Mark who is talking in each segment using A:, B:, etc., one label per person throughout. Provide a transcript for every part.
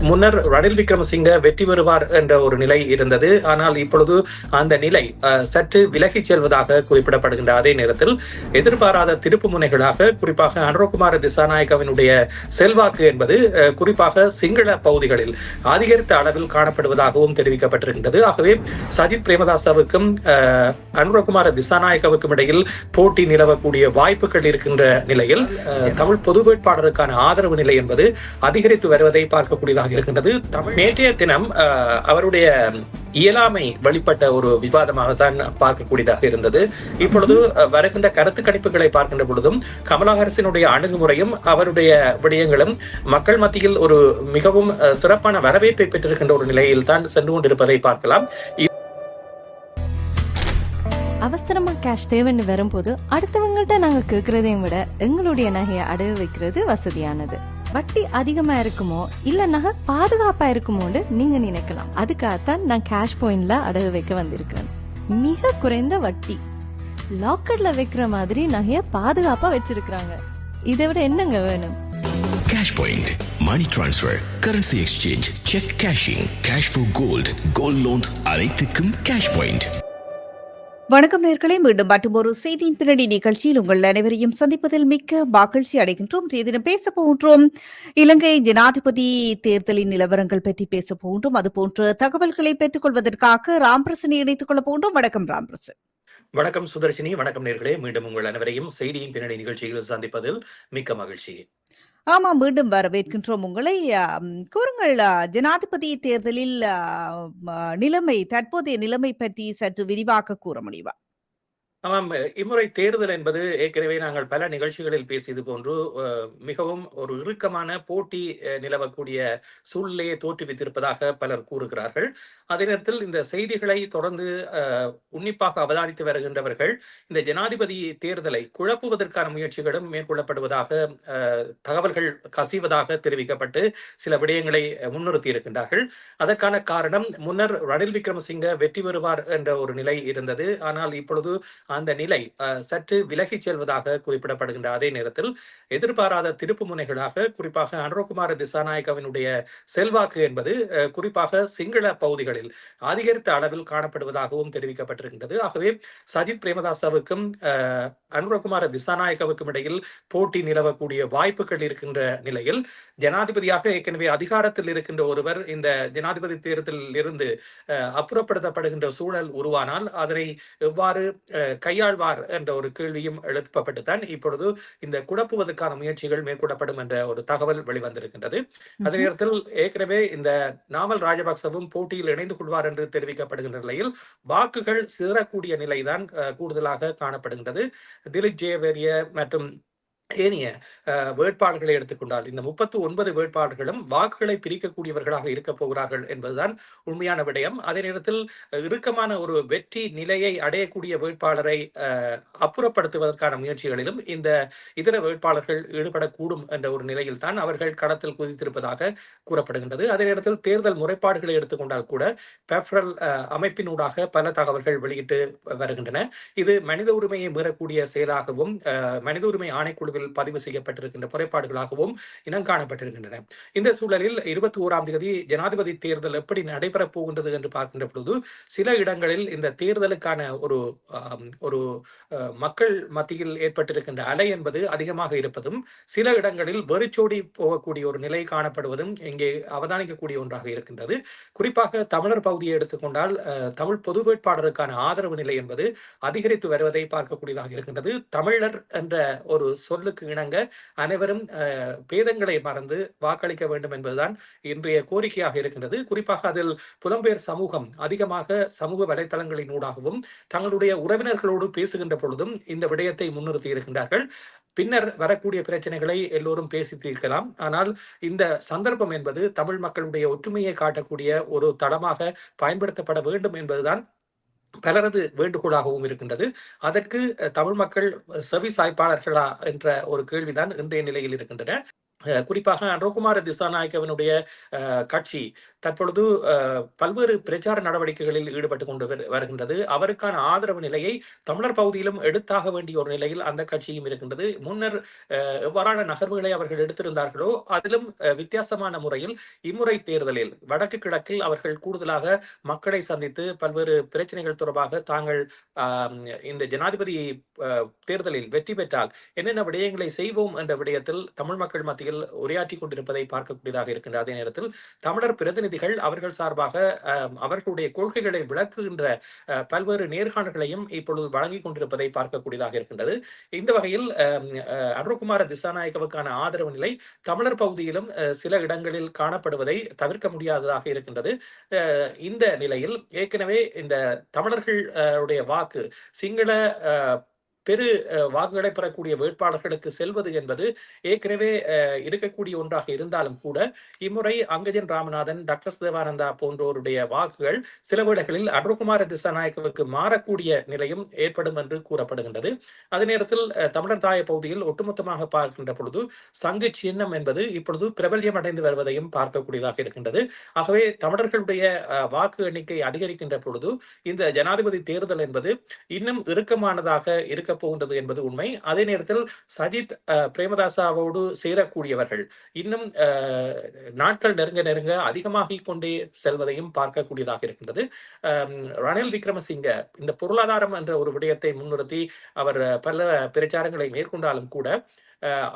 A: முன்னர் ரணில் விக்ரமசிங்க வெற்றி பெறுவார் என்ற ஒரு நிலை இருந்தது. ஆனால் இப்பொழுது அந்த நிலை சற்று விலகிச் செல்வதாக குறிப்பிடப்படுகின்ற அதே நேரத்தில் எதிர்பாராத திருப்பு முனைகளாக குறிப்பாக அனுரகுமார திசாநாயக்கவினுடைய செல்வாக்கு என்பது குறிப்பாக சிங்கள பகுதிகளில் அதிகரித்த அளவில் காணப்படுவதாகவும் தெரிவிக்கப்பட்டிருக்கின்றது. ஆகவே சஜித் பிரேமதாசவுக்கும் அனுரகுமார திசாநாயக்கவுக்கும் இடையில் போட்டி நிலவக்கூடிய வாய்ப்புகள் இருக்கின்ற நிலையில் தமிழ் பொது வேட்பாளருக்கான ஆதரவு நிலை என்பது அதிகரித்து வருவதை பார்க்கக்கூடியதாக இருக்கின்றது. நேற்றைய தினம் அவருடைய இயலாமை வெளிப்பட்ட ஒரு விவாதமாகத்தான் பார்க்கக்கூடியதாக இருந்தது. இப்பொழுது வருகின்ற கருத்து கணிப்புகளை பார்க்கின்ற பொழுதும் கமலா ஹாரிஸினுடைய அணுகுமுறையும் அவருடைய விடயங்களும் மக்கள் மத்தியில் ஒரு மிகவும் சிறப்பான வரவேற்பை பெற்றிருக்கின்ற ஒரு நிலையில் தான் சென்று கொண்டிருப்பதை பார்க்கலாம்.
B: அவசரமா கேஷ் தேவைன்னு வரும்போது அடுத்தவங்கள்ட்ட நாங்க கேட்கறதையும் விட எங்களுடைய நகையை அடகு வைக்கிறது வசதியானது. வட்டி அதிகமா இருக்குமோ இல்ல நகை பாதுகாப்பா இருக்குமோன்னு நீங்க நினைக்கலாம். அதுக்காகத்தான் நான் கேஷ் பாயிண்ட்ல அடகு வைக்க வந்திருக்கேன். மிக குறைந்த வட்டி, லாக்கர்ல வைக்கிற மாதிரி நகைய பாதுகாப்பா வச்சிருக்காங்க. இதை விட என்னங்க வேணும்?
C: Cash point, money transfer, currency exchange, cheque cashing, cash for gold, gold loans அனைத்துக்கும் கேஷ் பாயிண்ட்.
D: வணக்கம் நேயர்களே, மீண்டும் மற்றொரு செய்தியின் பின்னணி நிகழ்ச்சியில் உங்கள் அனைவரையும் சந்திப்பதில் மிக்க மகிழ்ச்சி அடைகின்றோம். தினம் பேச போகின்றோம் இலங்கை ஜனாதிபதி தேர்தலின் நிலவரங்கள் பற்றி பேச போகின்றோம். அதுபோன்ற தகவல்களை பெற்றுக் கொள்வதற்காக ராம்பிரசனை இணைத்துக் கொள்ள போகின்றோம். வணக்கம் ராம்பிரசன்.
A: வணக்கம் சுதர்ஷினி. வணக்கம் நேயர்களே, மீண்டும் உங்கள் அனைவரையும் செய்தியின் பின்னணி நிகழ்ச்சியில் சந்திப்பதில் மிக்க மகிழ்ச்சி.
D: ஆமா, மீண்டும் வரவேற்கின்றோம் உங்களை. கூறுங்கள், ஜனாதிபதி தேர்தலில் தற்போதைய நிலைமை பற்றி சற்று விரிவாக கூற முடியுமா?
A: ஆமாம், இம்முறை தேர்தல் என்பது ஏற்கனவே நாங்கள் பல நிகழ்ச்சிகளில் பேசியது போன்று மிகவும் ஒரு இறுக்கமான போட்டி நிலவக்கூடிய சூழ்நிலையை தோற்றுவித்திருப்பதாக பலர் கூறுகிறார்கள். அதே நேரத்தில் இந்த செய்திகளை தொடர்ந்து உன்னிப்பாக அவதானித்து வருகின்றவர்கள் இந்த ஜனாதிபதி தேர்தலை குழப்புவதற்கான முயற்சிகளும் மேற்கொள்ளப்படுவதாக தகவல்கள் கசிவதாக தெரிவிக்கப்பட்டு சில விடயங்களை முன்னிறுத்தி இருக்கின்றார்கள். அதற்கான காரணம், முன்னர் ரணில் விக்ரமசிங்க வெற்றி பெறுவார் என்ற ஒரு நிலை இருந்தது. ஆனால் இப்பொழுது அந்த நிலை சற்று விலகிச் செல்வதாக குறிப்பிடப்படுகின்ற அதே நேரத்தில் எதிர்பாராத திருப்பு முனைகளாக குறிப்பாக அனுரகுமார திசாநாயக்கவினுடைய செல்வாக்கு என்பது குறிப்பாக சிங்கள பகுதிகளில் அதிகரித்த அளவில் காணப்படுவதாகவும் தெரிவிக்கப்பட்டிருக்கின்றது. ஆகவே சஜித் பிரேமதாசவுக்கும் அனுரகுமார திசாநாயக்கவுக்கும் இடையில் போட்டி நிலவக்கூடிய வாய்ப்புகள் இருக்கின்ற நிலையில் ஜனாதிபதியாக ஏற்கனவே அதிகாரத்தில் இருக்கின்ற ஒருவர் இந்த ஜனாதிபதி தேர்தலில் இருந்து அப்புறப்படுத்தப்படுகின்ற சூழல் உருவானால் அதனை எவ்வாறு கையாள்வார் என்ற ஒரு கேள்வியும் எழுப்பப்பட்டுத்தான் இப்பொழுது இந்த குழப்புவதற்கான முயற்சிகள் மேற்கொள்ளப்படும் என்ற ஒரு தகவல் வெளிவந்திருக்கின்றது. அதே நேரத்தில் ஏற்கனவே இந்த நாமல் ராஜபக்சவும் போட்டியில் இணைந்து கொள்வார் என்று தெரிவிக்கப்படுகின்ற நிலையில் வாக்குகள் சிதறக்கூடிய நிலைதான் கூடுதலாக காணப்படுகின்றது. திலீப் ஜெயவீரிய மற்றும் ஏனைய வேட்பாளர்களை எடுத்துக்கொண்டால் இந்த 39 வேட்பாளர்களும் வாக்குகளை பிரிக்கக்கூடியவர்களாக இருக்க போகிறார்கள் என்பதுதான் உண்மையான விடயம். அதே நேரத்தில் இறுக்கமான ஒரு வெற்றி நிலையை அடையக்கூடிய வேட்பாளரை அப்புறப்படுத்துவதற்கான முயற்சிகளிலும் இந்த இதர வேட்பாளர்கள் ஈடுபடக்கூடும் என்ற ஒரு நிலையில் தான் அவர்கள் களத்தில் குதித்திருப்பதாக கூறப்படுகின்றது. அதே நேரத்தில் தேர்தல் முறைப்பாடுகளை எடுத்துக்கொண்டால் கூட பெப்ரல் அமைப்பினூடாக பல தகவல்கள் வெளியிட்டு வருகின்றன. இது மனித உரிமையை மீறக்கூடிய செயலாகவும் மனித உரிமை ஆணைக்குழு பதிவு செய்யப்பட்டிருக்கின்ற முறைப்பாடுகளாகவும் இனம் காணப்பட்டிருக்கின்றன. இந்த சூழலில் 21ஆம் தேதி ஜனாதிபதி தேர்தல் எப்படி நடைபெறப் போகின்றது என்று பார்க்கின்ற பொழுது சில இடங்களில் இந்த தேர்தலுக்கான ஒரு மக்கள் மத்தியில் ஏற்பட்டிருக்கின்ற அலை என்பது அதிகமாக இருப்பதும் சில இடங்களில் வெறிச்சோடி போகக்கூடிய ஒரு நிலை காணப்படுவதும் இங்கே அவதானிக்கக்கூடிய ஒன்றாக இருக்கின்றது. குறிப்பாக தமிழர் பகுதியை எடுத்துக்கொண்டால் தமிழ் பொது வேட்பாளருக்கான ஆதரவு நிலை என்பது அதிகரித்து வருவதை பார்க்கக்கூடியதாக இருக்கின்றது. தமிழர் என்ற ஒரு சொல்லுக்கு இணங்க அனைவரும் பேதங்களை மறந்து வாக்களிக்க வேண்டும் என்பதுதான் இன்றைய கோரிக்கையாக இருக்கின்றது. குறிப்பாக அதில் புலம்பெயர் சமூகம் அதிகமாக சமூக வலைதளங்களின் ஊடாகவும் தங்களுடைய உறவினர்களோடு பேசுகின்ற பொழுதும் இந்த விடயத்தை முன்னிறுத்தி இருக்கின்றார்கள். பின்னர் வரக்கூடிய பிரச்சனைகளை எல்லோரும் பேசி தீர்க்கலாம். ஆனால் இந்த சந்தர்ப்பம் என்பது தமிழ் மக்களுடைய ஒற்றுமையை காட்டக்கூடிய ஒரு தளமாக பயன்படுத்தப்பட வேண்டும் என்பதுதான் பலரது வேண்டுகோளாகவும் இருக்கின்றது. அதற்கு தமிழ் மக்கள் செவி சாய்ப்பாளர்களா என்ற ஒரு கேள்விதான் இன்றைய நிலையில் இருக்கின்றன. குறிப்பாக அனுரகுமார திசாநாயக்கவினுடைய கட்சி தற்பொழுது பல்வேறு பிரச்சார நடவடிக்கைகளில் ஈடுபட்டுக் கொண்டு வருகின்றது. அவருக்கான ஆதரவு நிலையை தமிழர் பகுதியிலும் எடுத்தாக வேண்டிய ஒரு நிலையில் அந்த கட்சியும் இருக்கின்றது. முன்னர் எவ்வாறான நகர்வுகளை அவர்கள் எடுத்திருந்தார்களோ அதிலும் வித்தியாசமான முறையில் இம்முறை தேர்தலில் வடக்கு கிழக்கில் அவர்கள் கூடுதலாக மக்களை சந்தித்து பல்வேறு பிரச்சனைகள் தொடர்பாக தாங்கள் இந்த ஜனாதிபதி தேர்தலில் வெற்றி பெற்றால் என்னென்ன விடயங்களை செய்வோம் என்ற விடயத்தில் தமிழ் மக்கள் மத்தியில் உரையாற்றி கொண்டிருப்பதை பார்க்கக்கூடியதாக இருக்கின்ற அதே நேரத்தில் தமிழர் பிரதிநிதிகள் அவர்கள் சார்பாக அவர்களுடைய கொள்கைகளை விளக்குகின்ற பல்வேறு நேர்காணல்களையும் இப்பொழுது வழங்கிக் கொண்டிருப்பதை பார்க்கக்கூடியதாக இருக்கின்றது. இந்த வகையில் அனுரகுமார திசாநாயக்கவுக்கான ஆதரவு நிலை தமிழர் பகுதியிலும் சில இடங்களில் காணப்படுவதை தவிர்க்க முடியாததாக இருக்கின்றது. இந்த நிலையில் ஏற்கனவே இந்த தமிழர்களுடைய வாக்கு சிங்கள பெரு வாக்குகளை பெறக்கூடிய வேட்பாளர்களுக்கு செல்வது என்பது ஏற்கனவே இருக்கக்கூடிய ஒன்றாக இருந்தாலும் கூட இம்முறை அங்கஜன் ராமநாதன், டாக்டர் தேவானந்தா போன்றோருடைய வாக்குகள் சில வேளைகளில் அனுரகுமார திசாநாயக்கவுக்கு மாறக்கூடிய நிலையும் ஏற்படும் என்று கூறப்படுகின்றது. அதே நேரத்தில் தமிழர் தாய பகுதியில் ஒட்டுமொத்தமாக பார்க்கின்ற பொழுது சங்கு சின்னம் என்பது இப்பொழுது பிரபல்யம் அடைந்து வருவதையும் பார்க்கக்கூடியதாக இருக்கின்றது. ஆகவே தமிழர்களுடைய வாக்கு எண்ணிக்கை அதிகரிக்கின்ற பொழுது இந்த ஜனாதிபதி தேர்தல் என்பது இன்னும் இறுக்கமானதாக இருக்க போகின்றது என்பது உண்மை. அதே நேரத்தில் சஜித் பிரேமதாசாவோடு சேரக்கூடியவர்கள் இன்னும் நாட்கள் நெருங்க நெருங்க அதிகமாகிக் கொண்டே செல்வதையும் பார்க்கக்கூடியதாக இருக்கின்றது. ரணில் விக்ரமசிங்க இந்த பொருளாதாரம் என்ற ஒரு விடயத்தை முன்னிறுத்தி அவர் பல பிரச்சாரங்களை மேற்கொண்டாலும் கூட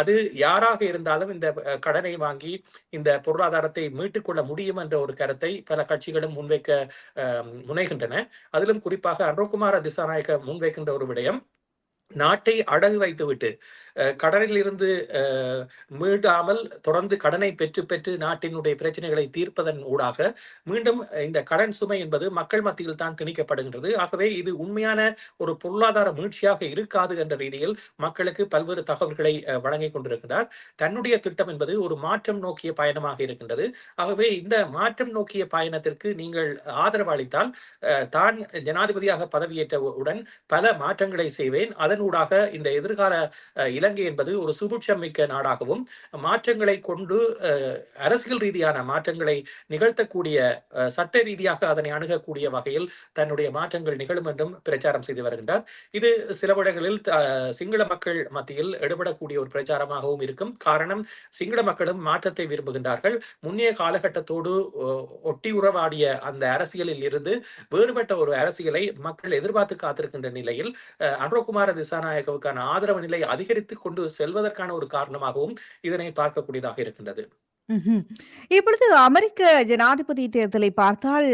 A: அது யாராக இருந்தாலும் இந்த கடனை வாங்கி இந்த பொருளாதாரத்தை மீட்டுக் கொள்ள முடியும் என்ற ஒரு கருத்தை பல கட்சிகளும் முன்வைக்க முனைகின்றன. அதிலும் குறிப்பாக அனுரகுமார திசாநாயக்க முன்வைக்கின்ற ஒரு விடயம், நாட்டை அடகு வைத்துவிட்டு கடனில் இருந்து மீண்டாமல் தொடர்ந்து கடனை பெற்று பெற்று நாட்டினுடைய பிரச்சனைகளை தீர்ப்பதன் ஊடாக மீண்டும் இந்த கடன் சுமை என்பது மக்கள் மத்தியில் தான் திணிக்கப்படுகின்றது. ஆகவே இது உண்மையான ஒரு பொருளாதார மீட்சியாக இருக்காது என்ற ரீதியில் மக்களுக்கு பல்வேறு தகவல்களை வழங்கிக் கொண்டிருக்கிறார். தன்னுடைய திட்டம் என்பது ஒரு மாற்றம் நோக்கிய பயணமாக இருக்கின்றது. ஆகவே இந்த மாற்றம் நோக்கிய பயணத்திற்கு நீங்கள் ஆதரவு அளித்தால் தான் ஜனாதிபதியாக பதவியேற்றவுடன் பல மாற்றங்களை செய்வேன், அதனூடாக இந்த எதிர்கால இலங்கை என்பது ஒரு சுபிட்சம் மிக்க நாடாகவும் மாற்றங்களை கொண்டு அரசியல் ரீதியான மாற்றங்களை நிகழ்த்தக்கூடிய சட்ட ரீதியாக அதனை அணுகக்கூடிய வகையில் தன்னுடைய மாற்றங்கள் நிகழும் என்றும் பிரச்சாரம் செய்து வருகின்றார். இது சில வேளைகளில் சிங்கள மக்கள் மத்தியில் எடுபடக்கூடிய ஒரு பிரச்சாரமாகவும் இருக்கும். காரணம், சிங்கள மக்களும் மாற்றத்தை விரும்புகின்றார்கள். முன்னைய காலகட்டத்தோடு ஒட்டி உறவாடிய அந்த அரசியலில் இருந்து வேறுபட்ட ஒரு அரசியலை மக்கள் எதிர்பார்த்து காத்திருக்கின்ற நிலையில் அனுரகுமார திசாநாயக்கவுக்கான ஆதரவு நிலை அதிகரித்துக் கொண்டு செல்வதற்கான ஒரு காரணமாகவும் இதனை பார்க்கக்கூடியதாக இருக்கின்றது.
D: இப்பொழுது அமெரிக்க ஜனாதிபதி தேர்தலை பார்த்தால்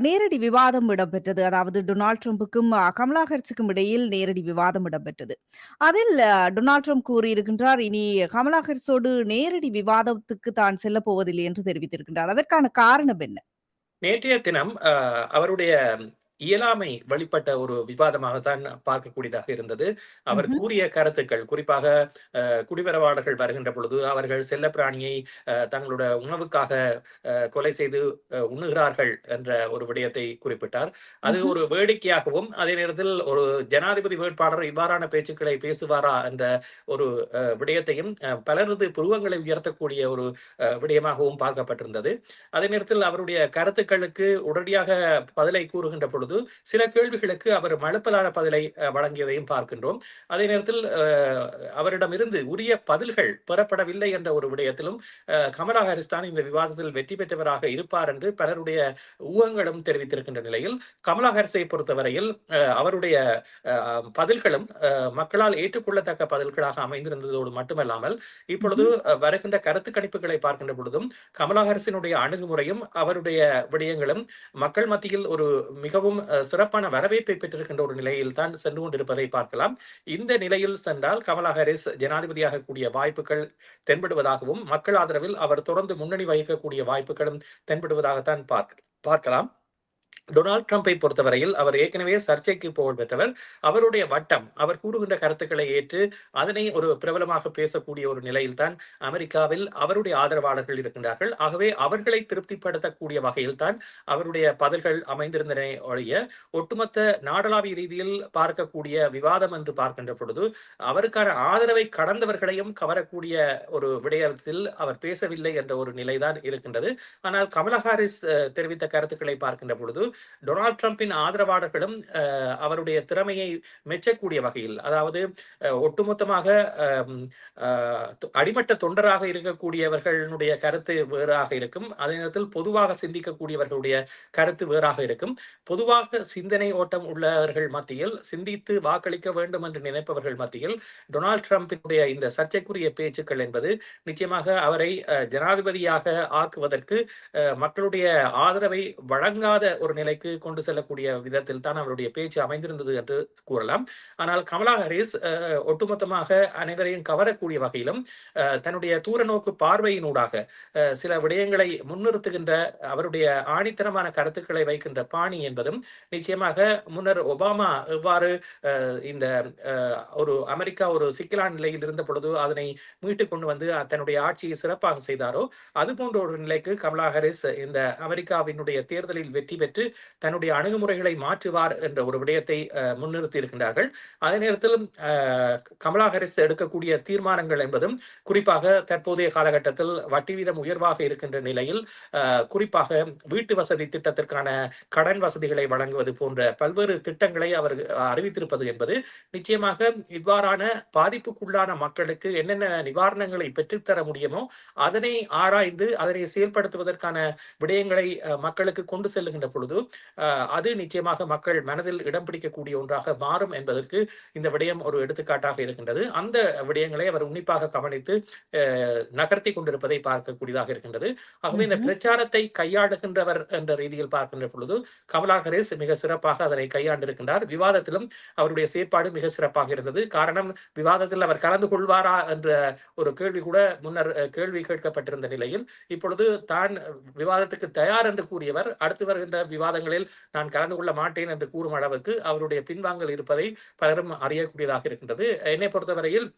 D: நேரடி விவாதம் இடம்பெற்றது. அதாவது டொனால்ட் ட்ரம்புக்கும் கமலா ஹாரிஸுக்கும் இடையில் நேரடி விவாதம் இடம்பெற்றது. அதில் டொனால்ட் ட்ரம்ப் கூறியிருக்கின்றார், இனி கமலா ஹாரிஸோடு நேரடி விவாதத்துக்கு தான் செல்ல போவதில்லை என்று தெரிவித்திருக்கின்றார். அதற்கான காரணம் என்ன?
A: நேற்றைய தினம் அவருடைய இயலாமை வெளிப்பட்ட ஒரு விவாதமாகத்தான் பார்க்கக்கூடியதாக இருந்தது. அவர் கூறிய கருத்துக்கள், குறிப்பாக குடிவரவாளர்கள் வருகின்ற பொழுது அவர்கள் செல்ல பிராணியை தங்களோட உணவுக்காக கொலை செய்து உண்ணுகிறார்கள் என்ற ஒரு விடயத்தை குறிப்பிட்டார். அது ஒரு வேடிக்கையாகவும் அதே நேரத்தில் ஒரு ஜனாதிபதி வேட்பாளர் இவ்வாறான பேச்சுக்களை பேசுவாரா என்ற ஒரு விடயத்தையும் பலரது புருவங்களை உயர்த்தக்கூடிய ஒரு விடயமாகவும் பார்க்கப்பட்டிருந்தது. அதே நேரத்தில் அவருடைய கருத்துக்களுக்கு உடனடியாக பதிலை கூறுகின்ற பொழுது சில கேள்விகளுக்கு அவர் மழுப்பலான பதிலை வழங்கியதையும் பார்க்கின்றோம். அதே நேரத்தில் அவரிடமிருந்து உரிய பதில்கள் பெறப்படவில்லை என்ற ஒரு விடயத்திலும் கமலா ஹாரிஸ் தான் இந்த விவாதத்தில் வெற்றி பெற்றவராக இருப்பார் என்று பலருடைய ஊகங்களும் தெரிவித்திருக்கின்ற நிலையில் கமலா ஹாரிஸை பொறுத்தவரையில் அவருடைய பதில்களும் மக்களால் ஏற்றுக்கொள்ளத்தக்க பதில்களாக அமைந்திருந்ததோடு மட்டுமல்லாமல் இப்பொழுது வருகின்ற கருத்து கணிப்புகளை பார்க்கின்ற பொழுதும் கமலா ஹாரிஸினுடைய அணுகுமுறையும் அவருடைய விடயங்களும் மக்கள் மத்தியில் ஒரு மிகவும் சிறப்பான வரவேற்பை பெற்றிருக்கின்ற ஒரு நிலையில் தான் சென்று கொண்டிருப்பதை பார்க்கலாம். இந்த நிலையில் சென்றால் கமலா ஹாரிஸ் ஜனாதிபதியாக கூடிய வாய்ப்புகள் தென்படுவதாகவும் மக்கள் ஆதரவில் அவர் தொடர்ந்து முன்னணி வகிக்கக்கூடிய வாய்ப்புகளும் தென்படுவதாகத்தான் பார்க்கலாம். டொனால்ட் ட்ரம்பை பொறுத்தவரையில் அவர் ஏற்கனவே சர்ச்சைக்கு புகழ் பெற்றவர். அவருடைய வட்டம், அவர் கூறுகின்ற கருத்துக்களை ஏற்று அதனை ஒரு பிரபலமாக பேசக்கூடிய ஒரு நிலையில்தான் அமெரிக்காவில் அவருடைய ஆதரவாளர்கள் இருக்கின்றார்கள். ஆகவே அவர்களை திருப்திப்படுத்தக்கூடிய வகையில் தான் அவருடைய பதில்கள் அமைந்திருந்தன ஒழிய ஒட்டுமொத்த நாடளாவிய ரீதியில் பார்க்கக்கூடிய விவாதம் என்று பார்க்கின்ற பொழுது அவருக்கான ஆதரவை கடந்தவர்களையும் கவரக்கூடிய ஒரு விடயத்தில் அவர் பேசவில்லை என்ற ஒரு நிலைதான் இருக்கின்றது. ஆனால் கமலா ஹாரிஸ் தெரிவித்த கருத்துக்களை பார்க்கின்ற பொழுது டொனால்ட் ட்ரம்பின் ஆதரவாளர்களும் அவருடைய திறமையை மெச்சக்கூடிய வகையில், அதாவது ஒட்டுமொத்தமாக அடிமட்ட தொண்டராக இருக்கக்கூடியவர்களுடைய கருத்து வேறாக இருக்கும், அதே நேரத்தில் பொதுவாக சிந்திக்கக்கூடியவர்களுடைய கருத்து வேறாக இருக்கும். பொதுவாக சிந்தனை ஓட்டம் உள்ளவர்கள் மத்தியில், சிந்தித்து வாக்களிக்க வேண்டும் என்று நினைப்பவர்கள் மத்தியில் டொனால்ட் ட்ரம்பினுடைய இந்த சர்ச்சைக்குரிய பேச்சுக்கள் என்பது நிச்சயமாக அவரை ஜனாதிபதியாக ஆக்குவதற்கு மக்களுடைய ஆதரவை வழங்காத ஒரு நிலைக்கு கொண்டு செல்லக்கூடிய விதத்தில் தான் அவருடைய பேச்சு அமைந்திருந்தது என்று கூறலாம். ஆனால் கமலா ஹாரிஸ் ஒட்டுமொத்தமாக அனைவரையும் கவரக்கூடிய வகையிலும் தன்னுடைய தூரநோக்கு பார்வையினூடாக சில விடயங்களை முன்னிறுத்துகின்ற அவருடைய ஆணித்தனமான கருத்துக்களை வைக்கின்ற பாணி என்பதும் நிச்சயமாக முன்னர் ஒபாமா எவ்வாறு இந்த ஒரு அமெரிக்கா ஒரு சிக்கலான நிலையில் இருந்த பொழுது அதனை மீட்டு கொண்டு வந்து தன்னுடைய ஆட்சியை சிறப்பாக செய்தாரோ அது போன்ற ஒரு நிலைக்கு கமலா ஹாரிஸ் இந்த அமெரிக்காவினுடைய தேர்தலில் வெற்றி பெற்று தன்னுடைய அணுகுமுறைகளை மாற்றுவார் என்ற ஒரு விடயத்தை முன்னிறுத்தி இருக்கின்றார்கள். அதே நேரத்தில் கமலா ஹாரிஸ் எடுக்கக்கூடிய தீர்மானங்கள் என்பதும் குறிப்பாக தற்போதைய காலகட்டத்தில் வட்டி வீதம் உயர்வாக இருக்கின்ற நிலையில் குறிப்பாக வீட்டு வசதி திட்டத்திற்கான கடன் வசதிகளை வழங்குவது போன்ற பல்வேறு திட்டங்களை அவர் அறிவித்திருப்பது என்பது நிச்சயமாக இவ்வாறான பாதிப்புக்குள்ளான மக்களுக்கு என்னென்ன நிவாரணங்களை பெற்றுத்தர முடியுமோ அதனை ஆராய்ந்து அதனை செயல்படுத்துவதற்கான விடயங்களை மக்களுக்கு கொண்டு செல்லுகின்ற பொழுது அது நிச்சயமாக மக்கள் மனதில் இடம் பிடிக்கக்கூடிய ஒன்றாக மாறும் என்பதற்கு இந்த விடயம் ஒரு எடுத்துக்காட்டாக இருக்கின்றது. அந்த விடயங்களை அவர் உன்னிப்பாக கவனித்து நகர்த்தி கொண்டிருப்பதை பார்க்கக்கூடியதாக இருக்கின்றது. ஆகவே இந்த பிரச்சாரத்தை கையாளுகின்றவர் என்ற ரீதியில் பார்க்கின்ற பொழுது கமலா ஹாரிஸ் மிக சிறப்பாக அதனை கையாண்டிருக்கின்றார். விவாதத்திலும் அவருடைய செயற்பாடு மிக சிறப்பாக இருந்தது. காரணம், விவாதத்தில் அவர் கலந்து கொள்வாரா என்ற ஒரு கேள்வி கூட முன்னர் கேள்வி கேட்கப்பட்டிருந்த நிலையில் இப்பொழுது தான் விவாதத்துக்கு தயார் என்று கூறியவர் அடுத்து வருகின்ற விவாதங்களில் நான் கலந்து கொள்ள மாட்டேன் என்று கூறும் அளவுக்கு அவருடைய பின்வாங்கல் இருப்பதை பலரும் அறியக்கூடியதாக இருக்கின்றது. என்னை பொறுத்தவரையில்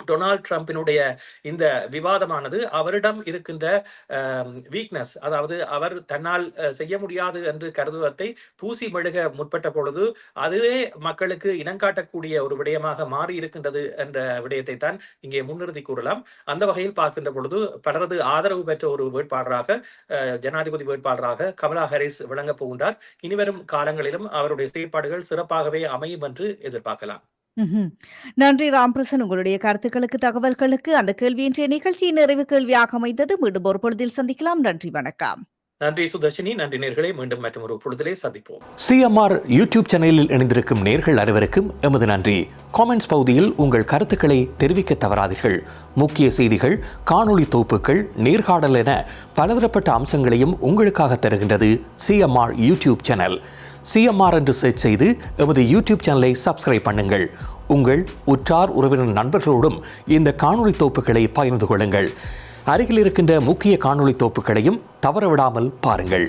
A: டொனால்ட் ட்ரம்பினுடைய இந்த விவாதமானது அவரிடம் இருக்கின்ற வீக்னஸ், அதாவது அவர் தன்னால் செய்ய முடியாது என்று கருதுவதை பூசி மெழுக முற்பட்ட பொழுது அதுவே மக்களுக்கு இனங்காட்டக்கூடிய ஒரு விடயமாக மாறி இருக்கின்றது என்ற விடயத்தை தான் இங்கே முன்னிறுத்தி கூறலாம். அந்த வகையில் பார்க்கின்ற பொழுது பலரது ஆதரவு பெற்ற ஒரு வேட்பாளராக, ஜனாதிபதி வேட்பாளராக கமலா ஹாரிஸ் விளங்கப் போகின்றார். இனிவரும் காலங்களிலும் அவருடைய செயற்பாடுகள் சிறப்பாகவே அமையும் என்று எதிர்பார்க்கலாம்.
D: நன்றி ராம்பிரசன், உங்களுடைய கருத்துக்களுக்கு, தகவல்களுக்கு. அந்த கேள்வி இன்றைய நிகழ்ச்சியின் நிறைவு கேள்வியாக அமைந்தது. மீண்டும் ஒரு பொழுதில் சந்திக்கலாம். நன்றி, வணக்கம்.
A: நன்றி சுதர்ஷினி. நன்றி நேர்களே. மீண்டும் மற்றும் ஒரு பொழுதிலே சந்திப்போம்.
E: CMR யூடியூப் சேனலில் இணைந்திருக்கும் நேர்கள் அனைவருக்கும் எமது நன்றி. காமெண்ட்ஸ் பகுதியில் உங்கள் கருத்துக்களை தெரிவிக்க தவறாதீர்கள். முக்கிய செய்திகள், காணொளி தொகுப்புகள், நேர்காணல் என பலதரப்பட்ட அம்சங்களையும் உங்களுக்காக தருகின்றது CMR யூடியூப் சேனல். CMR என்று சர்ச் செய்து எமது யூடியூப் சேனலை சப்ஸ்கிரைப் பண்ணுங்கள். உங்கள் உற்றார் உறவினர் நண்பர்களோடும் இந்த காணொளி தொகுப்புகளை பகிர்ந்து கொள்ளுங்கள். அருகில் இருக்கின்ற முக்கிய காணொளி தொகுப்புகளையும் தவறவிடாமல் பாருங்கள்.